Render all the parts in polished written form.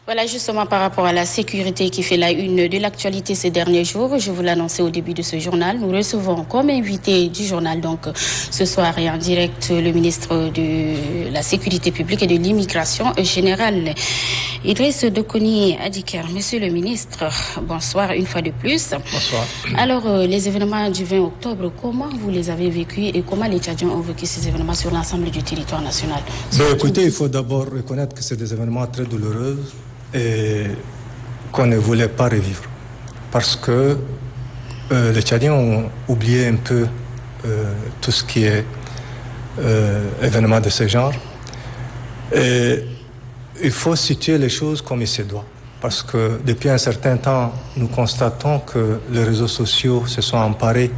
Voilà, justement par rapport à la sécurité qui fait la une de l'actualité ces derniers jours, je vous l'annonçais au début de ce journal, nous recevons comme invité du journal donc ce soir et en direct le ministre de la Sécurité publique et de l'immigration générale, Idriss Dokoni Adikar. Monsieur le ministre, bonsoir une fois de plus. Bonsoir. Alors, les événements du 20 octobre, comment vous les avez vécus et comment les Tchadiens ont vécu ces événements sur l'ensemble du territoire national? Écoutez, il faut d'abord reconnaître que c'est des événements très douloureux et qu'on ne voulait pas revivre. Parce que les Tchadiens ont oublié un peu tout ce qui est événement de ce genre. Et il faut situer les choses comme il se doit. Parce que depuis un certain temps, nous constatons que les réseaux sociaux se sont emparés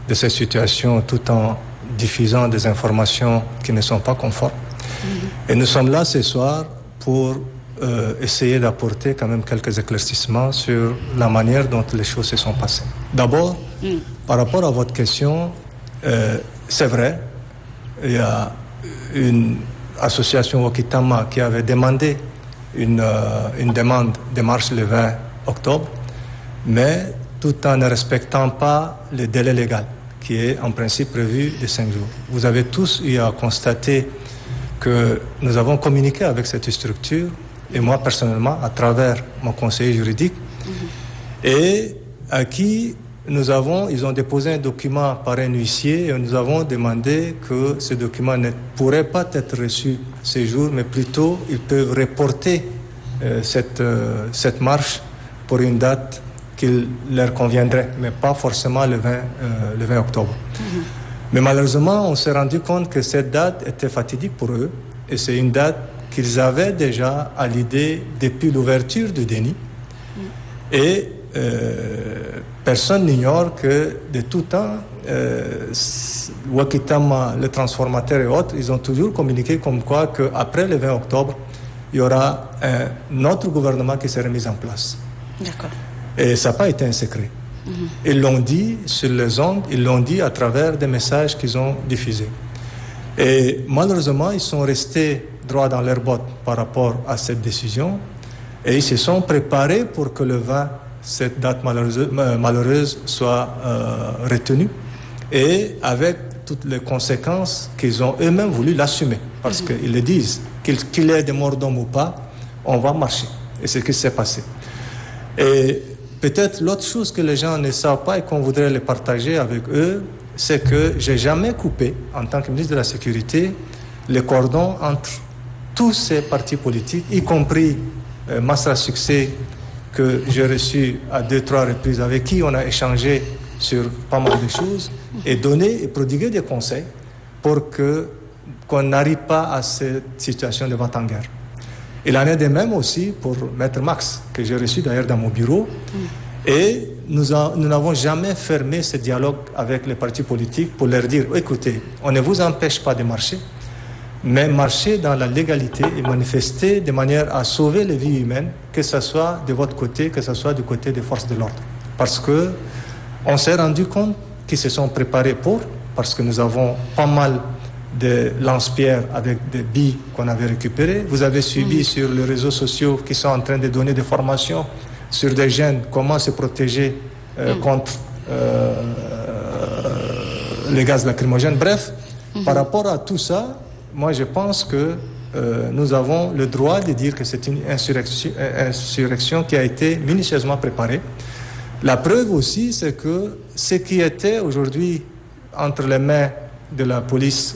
de ces situations tout en diffusant des informations qui ne sont pas conformes. Et nous sommes là ce soir pour essayer d'apporter quand même quelques éclaircissements sur la manière dont les choses se sont passées. D'abord, par rapport à votre question, c'est vrai, il y a une association Wakitama qui avait demandé une demande de marche le 20 octobre, mais tout en ne respectant pas le délai légal, qui est en principe prévu de 5 jours. Vous avez tous eu à constater que nous avons communiqué avec cette structure, et moi personnellement, à travers mon conseiller juridique, et à qui ils ont déposé un document par un huissier, et nous avons demandé que ce document ne pourrait pas être reçu ces jours, mais plutôt ils peuvent reporter cette marche pour une date qui leur conviendrait, mais pas forcément le 20 octobre. Mais malheureusement, on s'est rendu compte que cette date était fatidique pour eux, et c'est une date qu'ils avaient déjà à l'idée depuis l'ouverture du déni. Et personne n'ignore que de tout temps, Wakitama, le transformateur et autres, ils ont toujours communiqué comme quoi qu'après le 20 octobre, il y aura un autre gouvernement qui sera mis en place. D'accord. Et ça n'a pas été un secret. Ils l'ont dit sur les ondes, ils l'ont dit à travers des messages qu'ils ont diffusés. Et malheureusement, ils sont restés droits dans leurs bottes par rapport à cette décision et ils se sont préparés pour que le 20, cette date malheureuse soit retenue et avec toutes les conséquences qu'ils ont eux-mêmes voulu l'assumer. Parce qu'ils le disent, qu'il y ait des morts d'hommes ou pas, on va marcher. Et c'est ce qui s'est passé. Et peut-être l'autre chose que les gens ne savent pas et qu'on voudrait les partager avec eux, c'est que j'ai jamais coupé, en tant que ministre de la Sécurité, les cordons entre tous ces partis politiques, y compris Masra Succès, que j'ai reçu à 2-3 reprises, avec qui on a échangé sur pas mal de choses, et donné et prodigué des conseils pour qu'on n'arrive pas à cette situation de vente en guerre. Il en est de même aussi pour Maître Max, que j'ai reçu d'ailleurs dans mon bureau. Et nous n'avons jamais fermé ce dialogue avec les partis politiques pour leur dire, écoutez, on ne vous empêche pas de marcher, mais marcher dans la légalité et manifester de manière à sauver les vies humaines, que ce soit de votre côté, que ce soit du côté des forces de l'ordre. Parce qu'on s'est rendu compte qu'ils se sont préparés parce que nous avons pas mal de lance-pierres avec des billes qu'on avait récupérées. Vous avez suivi sur les réseaux sociaux qui sont en train de donner des formations sur des jeunes, comment se protéger contre les gaz lacrymogènes. Bref, par rapport à tout ça, moi je pense que nous avons le droit de dire que c'est une insurrection qui a été minutieusement préparée. La preuve aussi, c'est que ce qui était aujourd'hui entre les mains de la police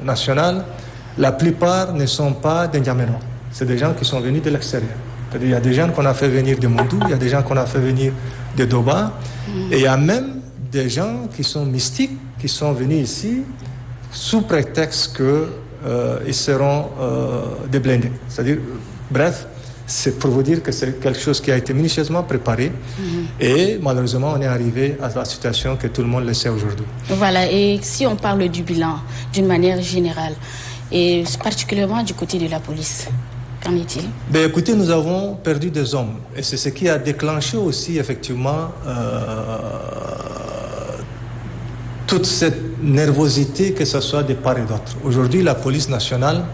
nationale, la plupart ne sont pas des N'Djamena. C'est des gens qui sont venus de l'extérieur. Il y a des gens qu'on a fait venir de Mondou, il y a des gens qu'on a fait venir de Doba, et il y a même des gens qui sont mystiques, qui sont venus ici sous prétexte qu'ils seront des blindés. C'est-à-dire, bref, c'est pour vous dire que c'est quelque chose qui a été minutieusement préparé, et malheureusement on est arrivé à la situation que tout le monde le sait aujourd'hui. Voilà, et si on parle du bilan d'une manière générale, et particulièrement du côté de la police, qu'en est-il? Écoutez, nous avons perdu des hommes, et c'est ce qui a déclenché aussi effectivement toute cette nervosité, que ce soit de part et d'autre. Aujourd'hui, la police nationale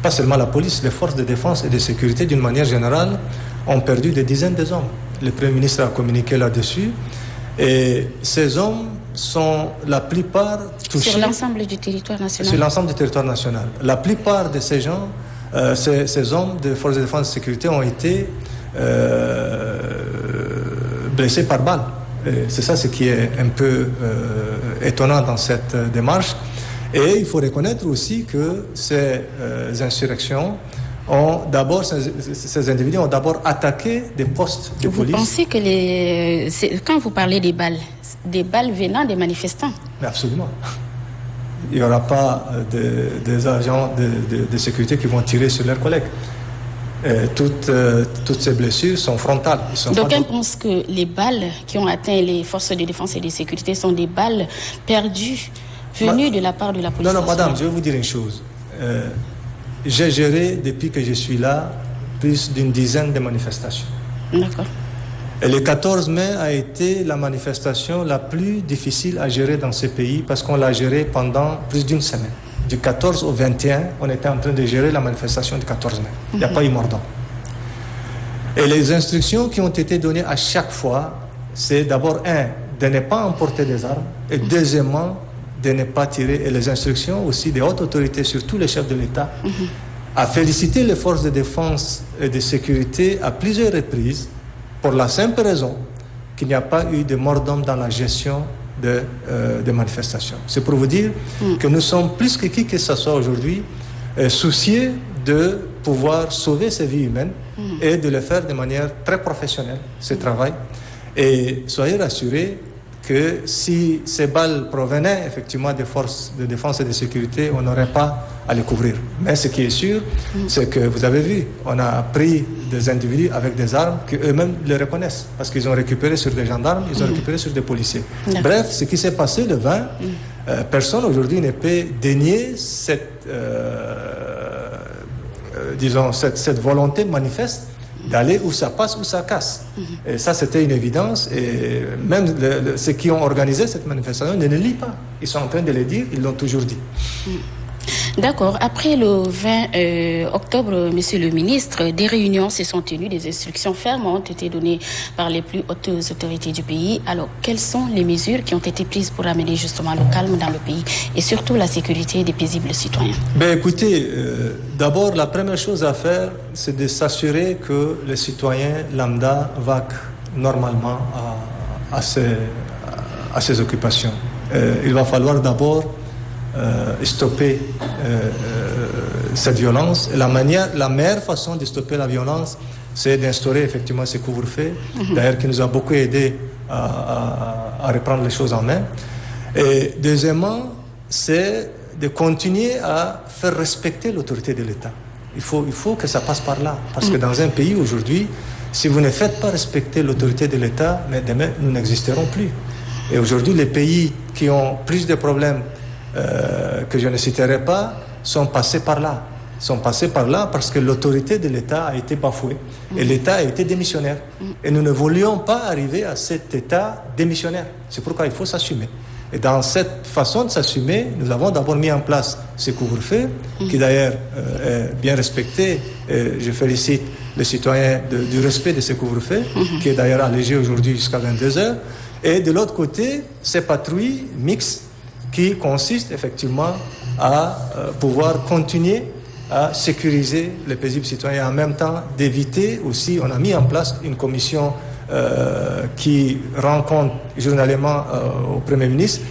pas seulement la police, les forces de défense et de sécurité d'une manière générale ont perdu des dizaines d'hommes. Le Premier ministre a communiqué là-dessus et ces hommes sont la plupart touchés... Sur l'ensemble du territoire national. Sur l'ensemble du territoire national. La plupart de ces gens, ces hommes de forces de défense et de sécurité ont été blessés par balle. C'est ça ce qui est un peu étonnant dans cette démarche. Et il faut reconnaître aussi que ces insurrections ont d'abord, ces individus ont d'abord attaqué des postes de police. Vous pensez que quand vous parlez des balles venant des manifestants? Mais absolument. Il n'y aura pas des agents de sécurité qui vont tirer sur leurs collègues. Toutes ces blessures sont frontales. D'aucuns pensent que les balles qui ont atteint les forces de défense et de sécurité sont des balles perdues venues de la part de la police. Non, madame, je vais vous dire une chose. J'ai géré, depuis que je suis là, plus d'une dizaine de manifestations. D'accord. Et le 14 mai a été la manifestation la plus difficile à gérer dans ce pays parce qu'on l'a gérée pendant plus d'une semaine. Du 14 au 21, on était en train de gérer la manifestation du 14 mai. Il n'y a pas eu mordant. Et les instructions qui ont été données à chaque fois, c'est d'abord, de ne pas emporter des armes, et deuxièmement, de ne pas tirer. Et les instructions aussi des hautes autorités, surtout les chefs de l'État, à féliciter les forces de défense et de sécurité à plusieurs reprises pour la simple raison qu'il n'y a pas eu de mort d'homme dans la gestion de manifestations. C'est pour vous dire que nous sommes plus que qui que ce soit aujourd'hui soucieux de pouvoir sauver ces vies humaines et de le faire de manière très professionnelle, ce travail. Et soyez rassurés que si ces balles provenaient effectivement des forces de défense et de sécurité, on n'aurait pas à les couvrir. Mais ce qui est sûr, c'est que vous avez vu, on a pris des individus avec des armes qu'eux-mêmes les reconnaissent, parce qu'ils ont récupéré sur des gendarmes, ils ont récupéré sur des policiers. Bref, ce qui s'est passé le 20, personne aujourd'hui ne peut dénier cette volonté manifeste d'aller où ça passe, où ça casse. Et ça, c'était une évidence. Et même ceux qui ont organisé cette manifestation ne le lient pas. Ils sont en train de le dire, ils l'ont toujours dit. D'accord. Après le 20 octobre, Monsieur le ministre, des réunions se sont tenues, des instructions fermes ont été données par les plus hautes autorités du pays. Alors, quelles sont les mesures qui ont été prises pour amener justement le calme dans le pays et surtout la sécurité des paisibles citoyens? Écoutez, d'abord, la première chose à faire, c'est de s'assurer que les citoyens lambda vaquent normalement à ses occupations. Il va falloir d'abord stopper cette violence. Et la meilleure façon de stopper la violence, c'est d'instaurer effectivement ce couvre-feu, d'ailleurs qui nous a beaucoup aidé à reprendre les choses en main. Et deuxièmement, c'est de continuer à faire respecter l'autorité de l'État. Il faut que ça passe par là, parce que dans un pays aujourd'hui, si vous ne faites pas respecter l'autorité de l'État, mais demain nous n'existerons plus. Et aujourd'hui, les pays qui ont plus de problèmes que je ne citerai pas, sont passés par là. Sont passés par là parce que l'autorité de l'État a été bafouée et l'État a été démissionnaire. Et nous ne voulions pas arriver à cet État démissionnaire. C'est pourquoi il faut s'assumer. Et dans cette façon de s'assumer, nous avons d'abord mis en place ce couvre-feu, qui d'ailleurs est bien respecté. Et je félicite les citoyens du respect de ce couvre-feu, qui est d'ailleurs allégé aujourd'hui jusqu'à 22h. Et de l'autre côté, ces patrouilles mixtes qui consiste effectivement à pouvoir continuer à sécuriser les paisibles citoyens et en même temps d'éviter aussi, on a mis en place une commission qui rend compte journalièrement au Premier ministre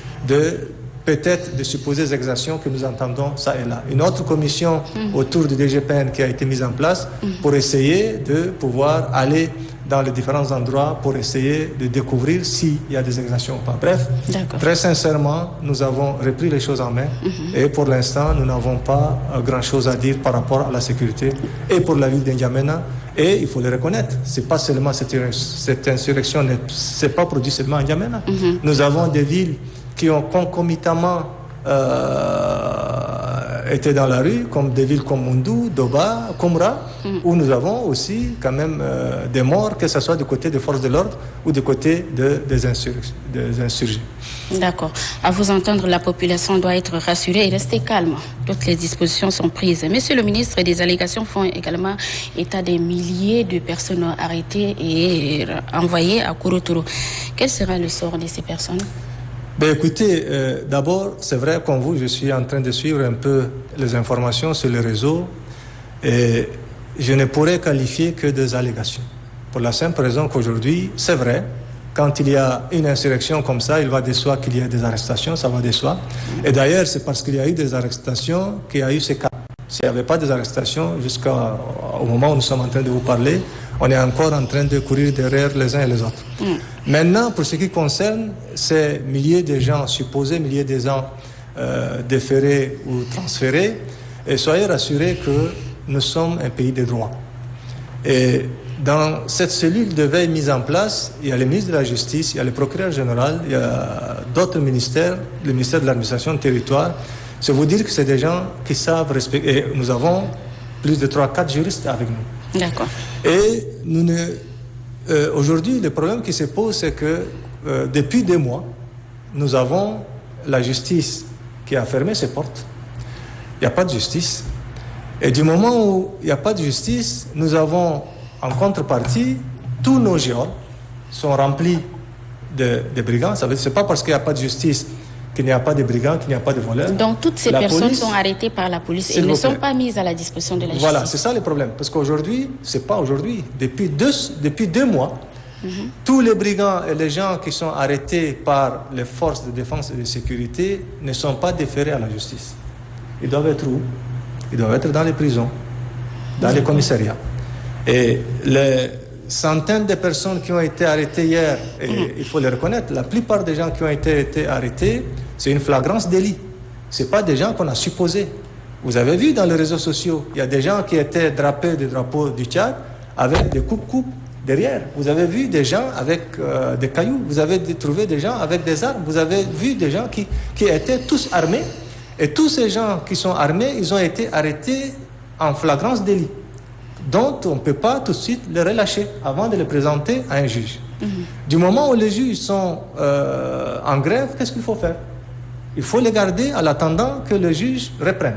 peut-être de supposées exactions que nous entendons ça et là. Une autre commission autour du DGPN qui a été mise en place pour essayer de pouvoir aller dans les différents endroits pour essayer de découvrir s'il y a des exactions ou pas. Bref, très sincèrement, nous avons repris les choses en main et pour l'instant, nous n'avons pas grand-chose à dire par rapport à la sécurité et pour la ville d'Indiamena. Et il faut le reconnaître, c'est pas seulement cette insurrection ne s'est pas produite seulement à N'Djamena. Nous avons des villes qui ont concomitamment étaient dans la rue, comme des villes comme Moundou, Doba, Koumra, où nous avons aussi quand même des morts, que ce soit du côté des forces de l'ordre ou du côté des insurgés. D'accord. À vous entendre, la population doit être rassurée et rester calme. Toutes les dispositions sont prises. Monsieur le ministre, des allégations font également état des milliers de personnes arrêtées et envoyées à Kouroutourou. Quel sera le sort de ces personnes? Ben écoutez, d'abord, c'est vrai, comme vous, je suis en train de suivre un peu les informations sur les réseaux et je ne pourrais qualifier que des allégations. Pour la simple raison qu'aujourd'hui, c'est vrai, quand il y a une insurrection comme ça, il va de soi qu'il y ait des arrestations, ça va de soi. Et d'ailleurs, c'est parce qu'il y a eu des arrestations qu'il y a eu ces cas. S'il n'y avait pas des arrestations, jusqu'au moment où nous sommes en train de vous parler, on est encore en train de courir derrière les uns et les autres. Maintenant, pour ce qui concerne ces milliers de gens, supposés milliers de gens déférés ou transférés, et soyez rassurés que nous sommes un pays de droit. Et dans cette cellule de veille mise en place, il y a le ministre de la Justice, il y a le procureur général, il y a d'autres ministères, le ministère de l'administration du territoire. C'est vous dire que c'est des gens qui savent respecter. Et nous avons plus de 3-4 juristes avec nous. D'accord. Et aujourd'hui, le problème qui se pose, c'est que depuis 2 mois, nous avons la justice qui a fermé ses portes. Il n'y a pas de justice. Et du moment où il n'y a pas de justice, nous avons en contrepartie, tous nos geôles sont remplis de brigands. Ça veut dire que ce n'est pas parce qu'il n'y a pas de justice qu'il n'y a pas de brigands, qu'il n'y a pas de voleurs. Donc toutes ces personnes sont arrêtées par la police et ne sont pas mises à la disposition de la justice. Voilà, c'est ça le problème. Parce qu'aujourd'hui, c'est pas aujourd'hui. Depuis 2 mois, tous les brigands et les gens qui sont arrêtés par les forces de défense et de sécurité ne sont pas déférés à la justice. Ils doivent être où? Ils doivent être dans les prisons, dans les commissariats. Et les centaines de personnes qui ont été arrêtées hier, et il faut le reconnaître, la plupart des gens qui ont été arrêtés, c'est une flagrance délit. Ce n'est pas des gens qu'on a supposés. Vous avez vu dans les réseaux sociaux, il y a des gens qui étaient drapés du drapeau du Tchad avec des coupes-coupes derrière. Vous avez vu des gens avec des cailloux. Vous avez trouvé des gens avec des armes. Vous avez vu des gens qui étaient tous armés. Et tous ces gens qui sont armés, ils ont été arrêtés en flagrance délit, dont on ne peut pas tout de suite les relâcher avant de les présenter à un juge. Du moment où les juges sont en grève, qu'est-ce qu'il faut faire? Il faut les garder en attendant que le juge reprenne.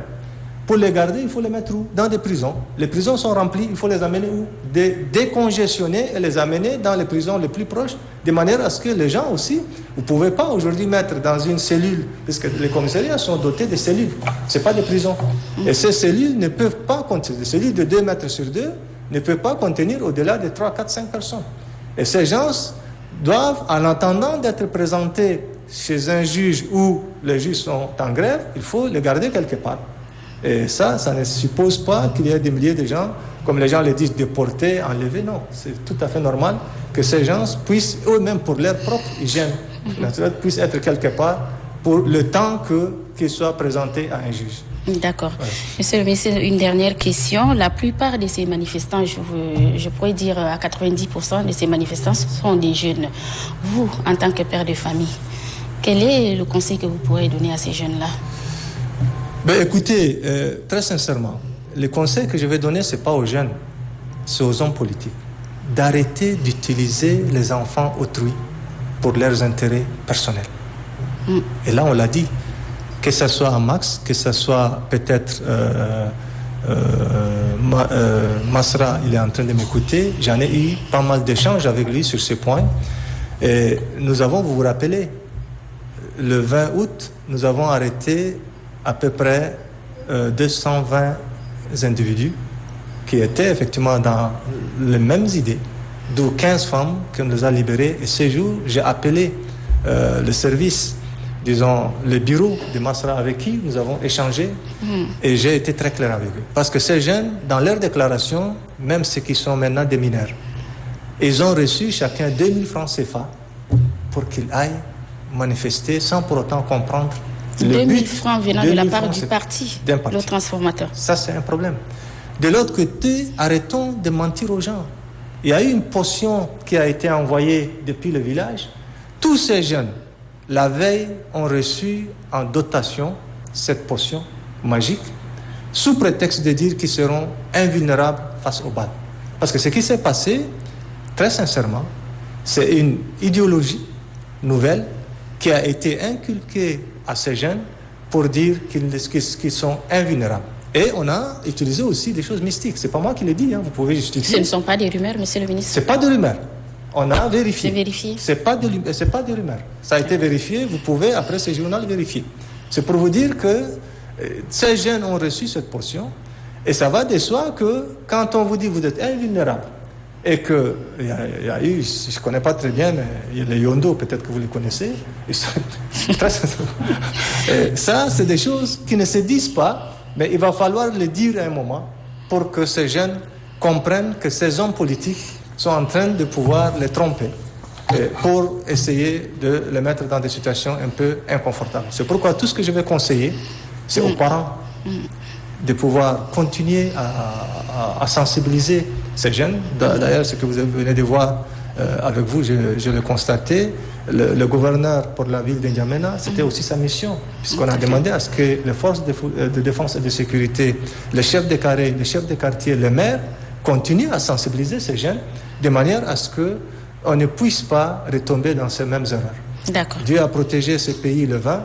Pour les garder, il faut les mettre où? Dans des prisons. Les prisons sont remplies, il faut les amener où? Décongestionner et les amener dans les prisons les plus proches, de manière à ce que les gens aussi, vous ne pouvez pas aujourd'hui mettre dans une cellule, parce que les commissariats sont dotés de cellules, ce n'est pas des prisons. Et ces cellules ne peuvent pas contenir, des cellules de 2 mètres sur 2 ne peuvent pas contenir au-delà de 3, 4, 5 personnes. Et ces gens doivent, en attendant d'être présentés chez un juge où les juges sont en grève, il faut les garder quelque part. Et ça ne suppose pas qu'il y ait des milliers de gens, comme les gens le disent, déportés, enlevés. Non, c'est tout à fait normal que ces gens puissent, eux-mêmes pour leur propre hygiène naturelle, puissent être quelque part pour le temps qu'ils soient présentés à un juge. D'accord. Voilà. Monsieur le ministre, une dernière question. La plupart de ces manifestants, je pourrais dire à 90% de ces manifestants sont des jeunes. Vous, en tant que père de famille, quel est le conseil que vous pourrez donner à ces jeunes-là? Ben, écoutez, très sincèrement, le conseil que je vais donner, ce n'est pas aux jeunes, c'est aux hommes politiques. D'arrêter d'utiliser les enfants autrui pour leurs intérêts personnels. Et là, on l'a dit, que ce soit à Max, que ce soit peut-être Masra, il est en train de m'écouter. J'en ai eu pas mal d'échanges avec lui sur ce point. Et nous avons, vous vous rappelez, le 20 août, nous avons arrêté à peu près 220 individus qui étaient effectivement dans les mêmes idées, d'où 15 femmes qu'on nous a libérées. Et ce jour, j'ai appelé le service, disons, le bureau de Masra avec qui nous avons échangé et j'ai été très clair avec eux. Parce que ces jeunes, dans leur déclaration, même ceux qui sont maintenant des mineurs, ils ont reçu chacun 2000 francs CFA pour qu'ils aillent manifester sans pour autant comprendre 2000 francs venant de la part du parti, le transformateur. Ça, c'est un problème. De l'autre côté, arrêtons de mentir aux gens. Il y a eu une potion qui a été envoyée depuis le village. Tous ces jeunes, la veille, ont reçu en dotation cette potion magique sous prétexte de dire qu'ils seront invulnérables face aux balles. Parce que ce qui s'est passé, très sincèrement, c'est une idéologie nouvelle qui a été inculquée à ces jeunes pour dire qu'ils sont invulnérables. Et on a utilisé aussi des choses mystiques. C'est pas moi qui l'ai dit, vous pouvez justifier. Ce ne sont pas des rumeurs, monsieur le ministre. C'est pas de rumeurs. On a vérifié. C'est vérifié. C'est pas des rumeurs. Ça a été vérifié. Vous pouvez, après ce journal, vérifier. C'est pour vous dire que ces jeunes ont reçu cette portion. Et ça va de soi que quand on vous dit vous êtes invulnérable, et que il y a eu, je ne connais pas très bien, mais il y a les Yondo, peut-être que vous les connaissez. Ils sont très et ça, c'est des choses qui ne se disent pas, mais il va falloir les dire à un moment pour que ces jeunes comprennent que ces hommes politiques sont en train de pouvoir les tromper pour essayer de les mettre dans des situations un peu inconfortables. C'est pourquoi tout ce que je vais conseiller, c'est aux parents de pouvoir continuer à sensibiliser ces jeunes. D'ailleurs, ce que vous venez de voir avec vous, je l'ai constaté. Le gouverneur pour la ville de N'Djamena, c'était aussi sa mission, puisqu'on a demandé à ce que les forces de défense et de sécurité, les chefs de carré, les chefs de quartier, les maires, continuent à sensibiliser ces jeunes de manière à ce qu'on ne puisse pas retomber dans ces mêmes erreurs. D'accord. Dieu a protégé ce pays le 20,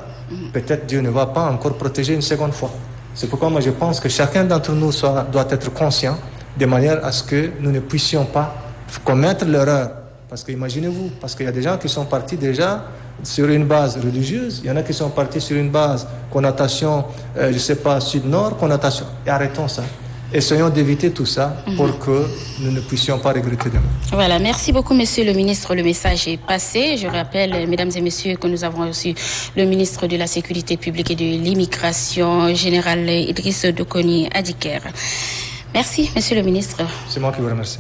peut-être Dieu ne va pas encore protéger une seconde fois. C'est pourquoi moi je pense que chacun d'entre nous doit être conscient de manière à ce que nous ne puissions pas commettre l'erreur. Parce que imaginez-vous, parce qu'il y a des gens qui sont partis déjà sur une base religieuse, il y en a qui sont partis sur une base connotation, je ne sais pas, sud-nord, connotation. Et arrêtons ça. Essayons d'éviter tout ça pour que nous ne puissions pas regretter demain. Voilà, merci beaucoup, monsieur le ministre. Le message est passé. Je rappelle, mesdames et messieurs, que nous avons reçu le ministre de la Sécurité publique et de l'Immigration, général Idriss Dokoni Adiker. Merci, monsieur le ministre. C'est moi qui vous remercie.